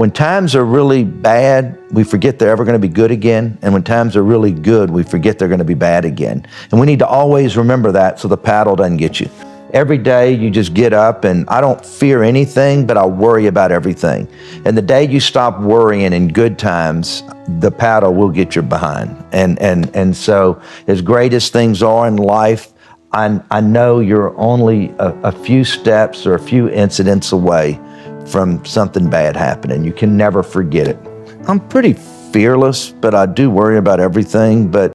When times are really bad, we forget they're ever going to be good again. And when times are really good, we forget they're going to be bad again. And we need to always remember that so the paddle doesn't get you. Every day you just get up and I don't fear anything, but I worry about everything. And the day you stop worrying in good times, the paddle will get your behind. And so as great as things are in life, I know you're only a few steps or a few incidents away from something bad happening. You can never forget it. I'm pretty fearless, but I do worry about everything. But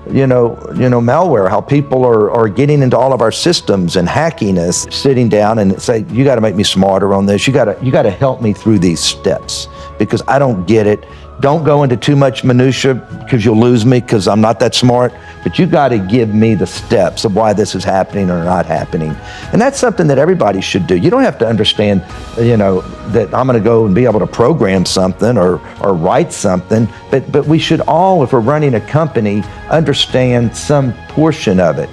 malware, how people are getting into all of our systems and hacking us, sitting down and say, you got to make me smarter on this. You got to help me through these steps because I don't get it. Don't go into too much minutia because you'll lose me because I'm not that smart, but you got to give me the steps of why this is happening or not happening. And that's something that everybody should do. You don't have to understand, that I'm going to go and be able to program something or write something, but we should all, if we're running a company, understand some portion of it.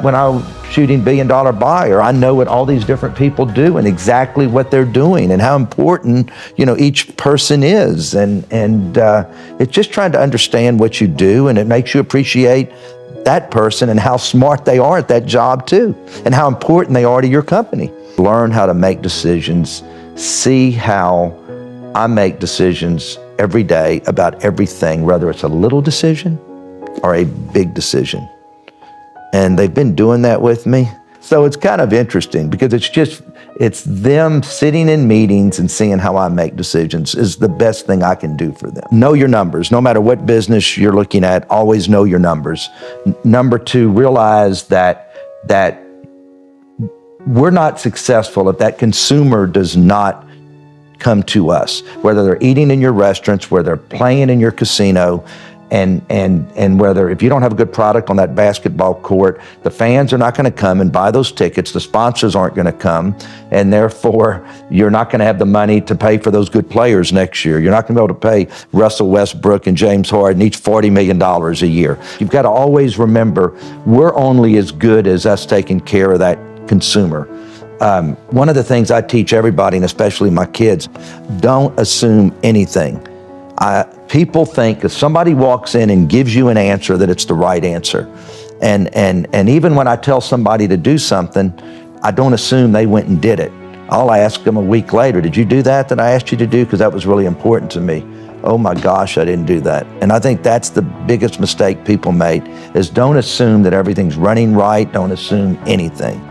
When I'm shooting $1 Billion Buyer, I know what all these different people do and exactly what they're doing and how important, each person is. And it's just trying to understand what you do, and it makes you appreciate that person and how smart they are at that job too, and how important they are to your company. Learn how to make decisions. See how I make decisions every day about everything, whether it's a little decision or a big decision. And they've been doing that with me. So it's kind of interesting because it's them sitting in meetings and seeing how I make decisions is the best thing I can do for them. Know your numbers. No matter what business you're looking at, always know your numbers. Number two, realize that we're not successful if that consumer does not come to us, whether they're eating in your restaurants, whether they're playing in your casino, and whether if you don't have a good product on that basketball court, the fans are not going to come and buy those tickets, the sponsors aren't going to come, and therefore you're not going to have the money to pay for those good players next year. You're not going to be able to pay Russell Westbrook and James Harden each $40 million a year. You've got to always remember, we're only as good as us taking care of that consumer. One of the things I teach everybody, and especially my kids, don't assume anything. People think if somebody walks in and gives you an answer that it's the right answer. And even when I tell somebody to do something, I don't assume they went and did it. I'll ask them a week later, did you do that I asked you to do? Because that was really important to me. Oh my gosh, I didn't do that. And I think that's the biggest mistake people made, is don't assume that everything's running right. Don't assume anything.